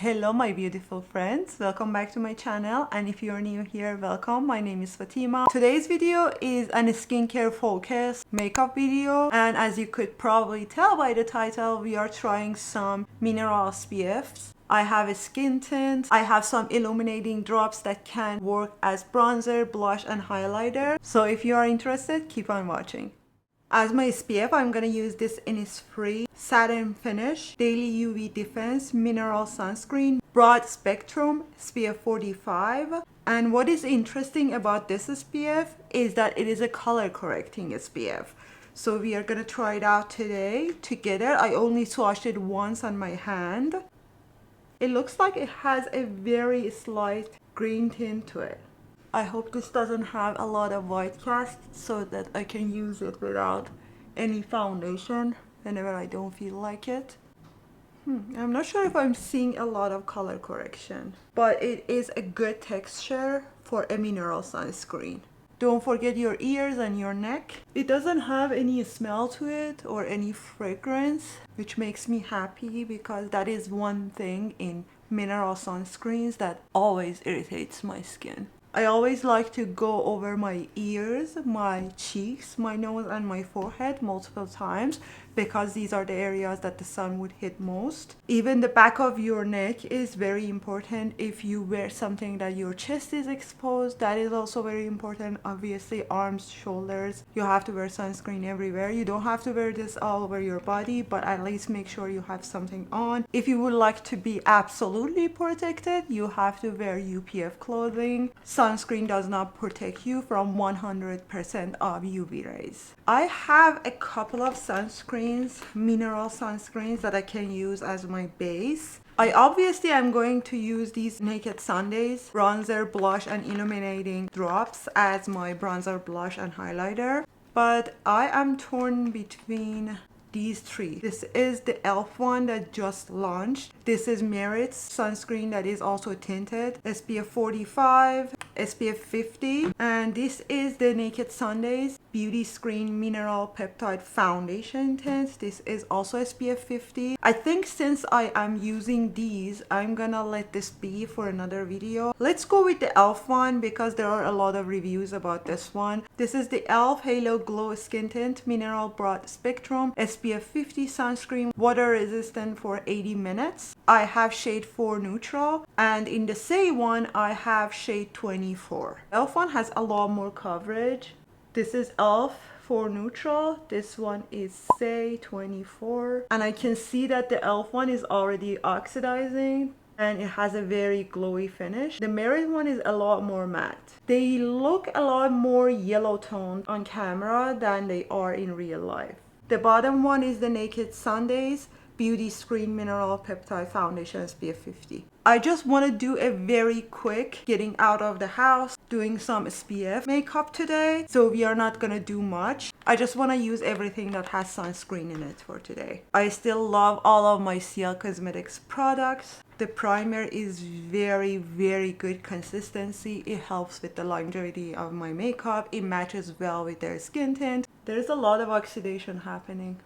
Hello my beautiful friends, welcome back to my channel, and if you're new here, welcome. My name is Fatima. Today's video is a skincare focused makeup video, and as you could probably tell by the title, we are trying some mineral SPFs. I have a skin tint. I have some illuminating drops that can work as bronzer, blush and highlighter. So if you are interested, keep on watching. As my SPF, I'm going to use this Innisfree Satin Finish Daily UV Defense Mineral Sunscreen Broad Spectrum SPF 45. And what is interesting about this SPF is that it is a color correcting SPF. So we are going to try it out today together. I only swatched it once on my hand. It looks like it has a very slight green tint to it. I hope this doesn't have a lot of white cast so that I can use it without any foundation whenever I don't feel like it. I'm not sure if I'm seeing a lot of color correction, but it is a good texture for a mineral sunscreen. Don't forget your ears and your neck. It doesn't have any smell to it or any fragrance, which makes me happy because that is one thing in mineral sunscreens that always irritates my skin. I always like to go over my ears, my cheeks, my nose and my forehead multiple times because these are the areas that the sun would hit most. Even the back of your neck is very important. If you wear something that your chest is exposed, that is also very important. Obviously arms, shoulders, you have to wear sunscreen everywhere. You don't have to wear this all over your body, but at least make sure you have something on. If you would like to be absolutely protected, you have to wear UPF clothing. Sunscreen does not protect you from 100% of UV rays. I have a couple of sunscreens, mineral sunscreens that I can use as my base. I obviously am going to use these Naked Sundays bronzer, blush and illuminating drops as my bronzer, blush and highlighter. But I am torn between these three. This is the e.l.f. one that just launched. This is Merit's sunscreen that is also tinted, SPF 45, SPF 50, and this is the Naked Sundays Beauty Screen Mineral Peptide Foundation Tint. This is also SPF 50. I think since I am using these, I'm gonna let this be for another video. Let's go with the e.l.f. one because there are a lot of reviews about this one. This is the e.l.f. Halo Glow Skin Tint Mineral Broad Spectrum SPF 50 sunscreen, water resistant for 80 minutes. I have shade 4 neutral, and in the Say one I have shade 24. e.l.f. one has a lot more coverage. This is e.l.f. for neutral, this one is Say 24, and I can see that the e.l.f. one is already oxidizing and it has a very glowy finish. The Merit one is a lot more matte. They look a lot more yellow toned on camera than they are in real life. The bottom one is the Naked Sundays Beauty Screen Mineral Peptide Foundation SPF 50. I just want to do a very quick getting out of the house, doing some SPF makeup today. So we are not going to do much. I just want to use everything that has sunscreen in it for today. I still love all of my e.l.f. Cosmetics products. The primer is very good consistency. It helps with the longevity of my makeup. It matches well with their skin tint. There's a lot of oxidation happening.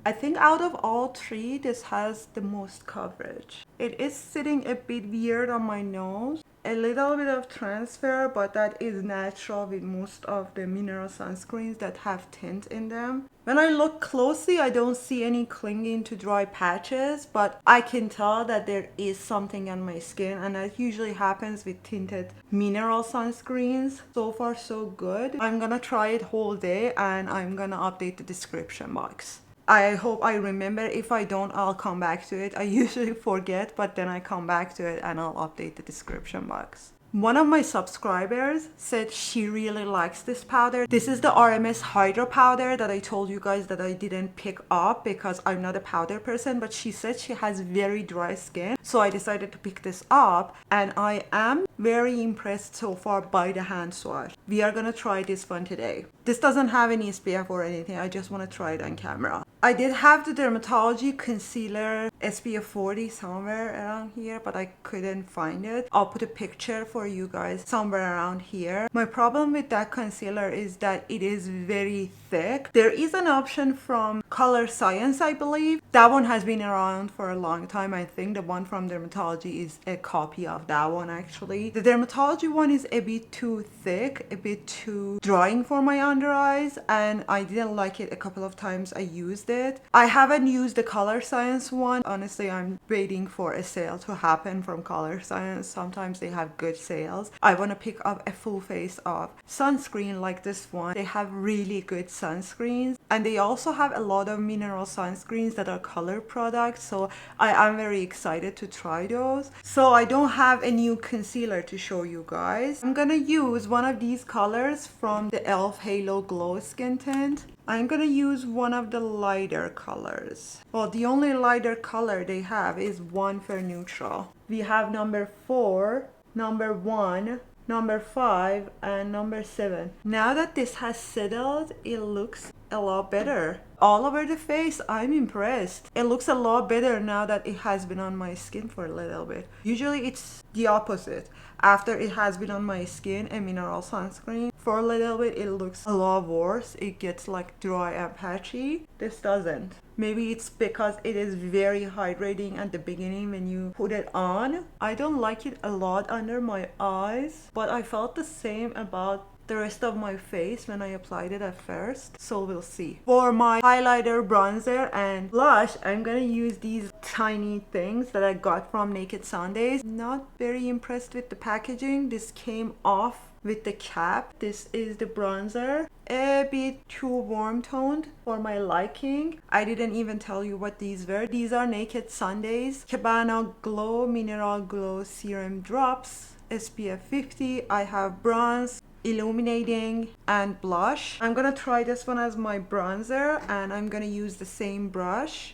I think out of all three, this has the most coverage. It is sitting a bit weird on my nose. A little bit of transfer, but that is natural with most of the mineral sunscreens that have tint in them. When I look closely, I don't see any clinging to dry patches, but I can tell that there is something on my skin, and that usually happens with tinted mineral sunscreens. So far so good. I'm gonna try it whole day and I'm gonna update the description box. I hope I remember. If I don't, I'll come back to it. I usually forget, but then I come back to it and I'll update the description box. One of my subscribers said she really likes this powder. This is the RMS Hydro Powder that I told you guys that I didn't pick up because I'm not a powder person, but she said she has very dry skin. So I decided to pick this up, and I am very impressed so far by the hand swatch. We are gonna try this one today. This doesn't have any SPF or anything. I just want to try it on camera. I did have the Dermatology Concealer SPF 40 somewhere around here, but I couldn't find it. I'll put a picture for you guys somewhere around here. My problem with that concealer is that it is very thick. There is an option from Color Science, I believe. That one has been around for a long time. I think the one from Dermatology is a copy of that one actually. The Dermatology one is a bit too thick, a bit too drying for my under eyes, and I didn't like it a couple of times I used it. I haven't used the Color Science one. Honestly, I'm waiting for a sale to happen from Color Science. Sometimes they have good sales. I want to pick up a full face of sunscreen like this one. They have really good sunscreens, and they also have a lot of mineral sunscreens that are color products, so I am very excited to try those. So I don't have a new concealer to show you guys. I'm gonna use one of these colors from the e.l.f. Halo Glow Skin Tint. I'm gonna use one of the lighter colors. Well, the only lighter color they have is one for neutral. We have number 4, number 1, number 5, and number 7. Now that this has settled, it looks a lot better. All over the face, I'm impressed. It looks a lot better now that it has been on my skin for a little bit. Usually it's the opposite. After it has been on my skin, a mineral sunscreen, for a little bit it looks a lot worse. It gets like dry and patchy. This doesn't. Maybe it's because it is very hydrating at the beginning when you put it on. I don't like it a lot under my eyes, but I felt the same about the rest of my face when I applied it at first, so we'll see. For my highlighter, bronzer, and blush, I'm gonna use these tiny things that I got from Naked Sundays. Not very impressed with the packaging. This came off with the cap. This is the bronzer, a bit too warm toned for my liking. I didn't even tell you what these were. These are Naked Sundays Cabana Glow Mineral Glow Serum Drops, SPF 50. I have bronze, illuminating, and blush. I'm gonna try this one as my bronzer, and I'm gonna use the same brush.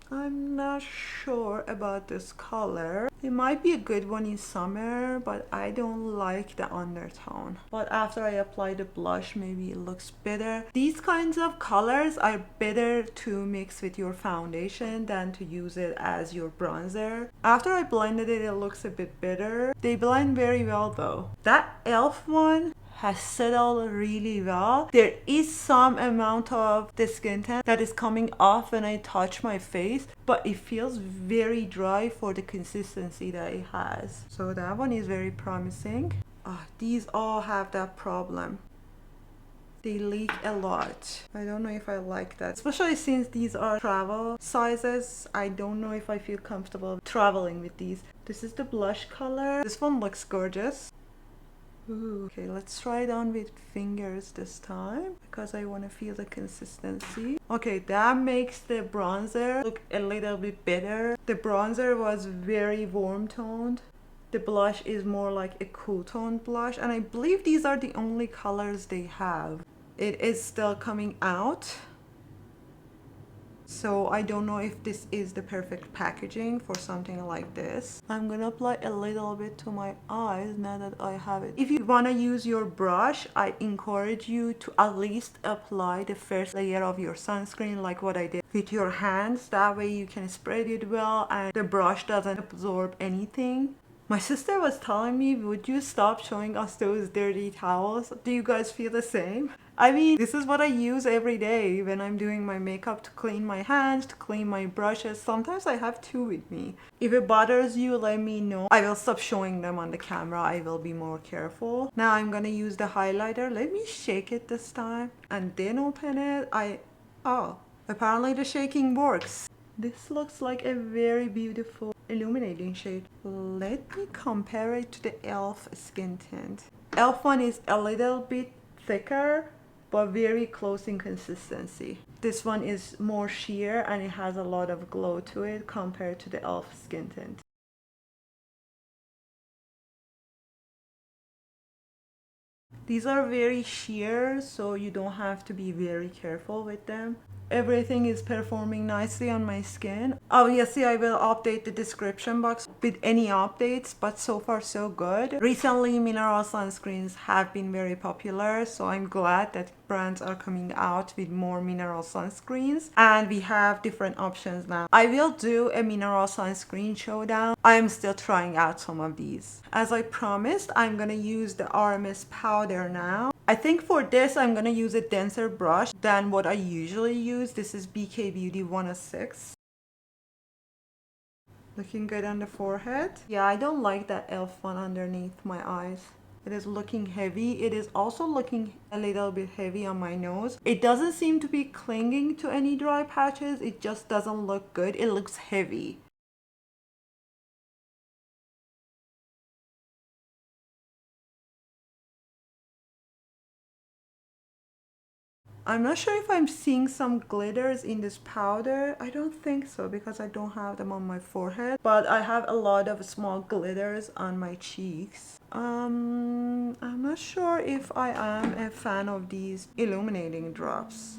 I'm not sure about this color. It might be a good one in summer, but I don't like the undertone. But after I apply the blush, maybe it looks better. These kinds of colors are better to mix with your foundation than to use it as your bronzer. After I blended it, it looks a bit better. They blend very well though. That e.l.f. one has settled really well. There is some amount of the skin tint that is coming off when I touch my face, but it feels very dry for the consistency that it has. So that one is very promising. These all have that problem. They leak a lot. I don't know if I like that, especially since these are travel sizes. I don't know if I feel comfortable traveling with these. This is the blush color. This one looks gorgeous. Ooh. Okay, let's try it on with fingers this time because I want to feel the consistency. Okay, that makes the bronzer look a little bit better. The bronzer was very warm toned. The blush is more like a cool toned blush, and I believe these are the only colors they have. It is still coming out, so I don't know if this is the perfect packaging for something like this. I'm gonna apply a little bit to my eyes now that I have it. If you want to use your brush, I encourage you to at least apply the first layer of your sunscreen like what I did with your hands. That way you can spread it well and the brush doesn't absorb anything. My sister was telling me, would you stop showing us those dirty towels? Do you guys feel the same? I mean, this is what I use every day when I'm doing my makeup, to clean my hands, to clean my brushes. Sometimes I have two with me. If it bothers you, let me know. I will stop showing them on the camera. I will be more careful. Now I'm gonna use the highlighter. Let me shake it this time and then open it. Oh, apparently the shaking works. This looks like a very beautiful illuminating shade. Let me compare it to the e.l.f. skin tint. e.l.f. one is a little bit thicker but very close in consistency. This one is more sheer and it has a lot of glow to it compared to the e.l.f. skin tint. These are very sheer, so you don't have to be very careful with them. Everything is performing nicely on my skin. Obviously, I will update the description box with any updates, but so far so good. Recently, mineral sunscreens have been very popular, so I'm glad that brands are coming out with more mineral sunscreens, and we have different options now. I will do a mineral sunscreen showdown. I'm still trying out some of these. As I promised, I'm gonna use the RMS powder now. I think for this, I'm gonna use a denser brush than what I usually use. This is BK Beauty 106. Looking good on the forehead. Yeah, I don't like that e.l.f. one underneath my eyes. It is looking heavy. It is also looking a little bit heavy on my nose. It doesn't seem to be clinging to any dry patches. It just doesn't look good. It looks heavy. I'm not sure if I'm seeing some glitters in this powder. I don't think so because I don't have them on my forehead. But I have a lot of small glitters on my cheeks. I'm not sure if I am a fan of these illuminating drops.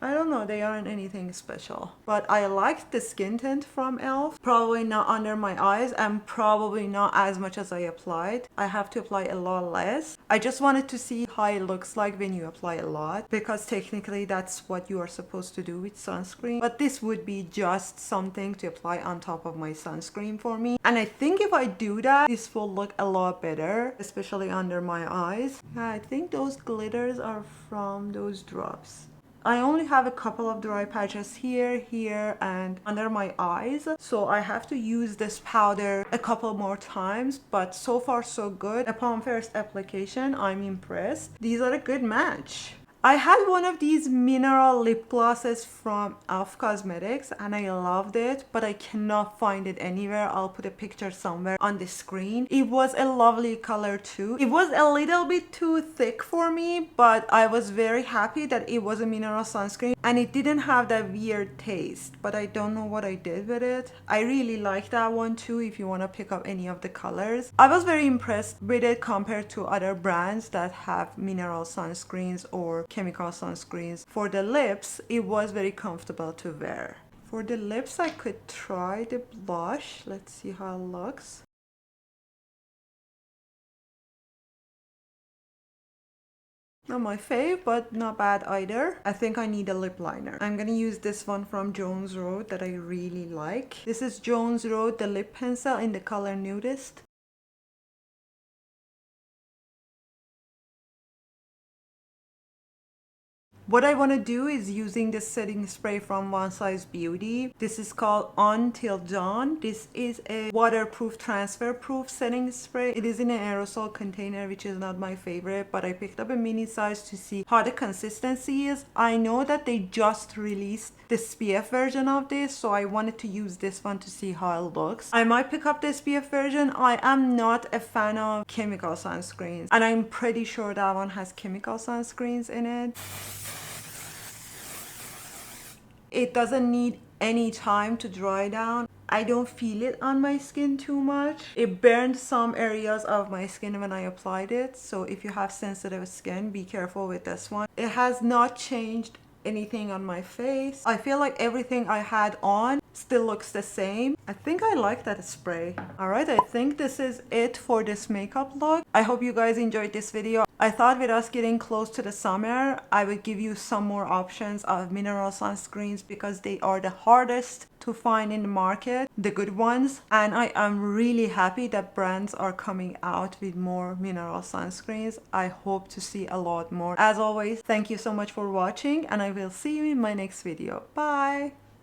I don't know, they aren't anything special. But I liked the skin tint from e.l.f. Probably not under my eyes and probably not as much as I applied. I have to apply a lot less. I just wanted to see how it looks like when you apply a lot, because technically that's what you are supposed to do with sunscreen. But this would be just something to apply on top of my sunscreen for me. And I think if I do that, this will look a lot better, especially under my eyes. Yeah, I think those glitters are from those drops. I only have a couple of dry patches here, and under my eyes. So I have to use this powder a couple more times, but so far so good. Upon first application, I'm impressed. These are a good match. I had one of these mineral lip glosses from e.l.f. Cosmetics and I loved it, but I cannot find it anywhere. I'll put a picture somewhere on the screen. It was a lovely color too. It was a little bit too thick for me, but I was very happy that it was a mineral sunscreen and it didn't have that weird taste, but I don't know what I did with it. I really like that one too if you want to pick up any of the colors. I was very impressed with it compared to other brands that have mineral sunscreens or chemical sunscreens. For the lips, it was very comfortable to wear. For the lips, I could try the blush. Let's see how it looks. Not my fave, but not bad either. I think I need a lip liner. I'm gonna use this one from Jones Road that I really like. This is Jones Road, the lip pencil in the color Nudist. What I want to do is using this setting spray from One Size Beauty. This is called Until Dawn. This is a waterproof, transfer proof setting spray. It is in an aerosol container, which is not my favorite, but I picked up a mini size to see how the consistency is. I know that they just released the SPF version of this, so I wanted to use this one to see how it looks. I might pick up the SPF version. I am not a fan of chemical sunscreens, and I'm pretty sure that one has chemical sunscreens in it. It doesn't need any time to dry down. I don't feel it on my skin too much. It burned some areas of my skin when I applied it, so if you have sensitive skin, be careful with this one. It has not changed anything on my face. I feel like everything I had on still looks the same. I think I like that spray. Alright, I think this is it for this makeup look. I hope you guys enjoyed this video. I thought with us getting close to the summer, I would give you some more options of mineral sunscreens because they are the hardest to find in the market, the good ones. And I am really happy that brands are coming out with more mineral sunscreens. I hope to see a lot more. As always, thank you so much for watching and I will see you in my next video. Bye!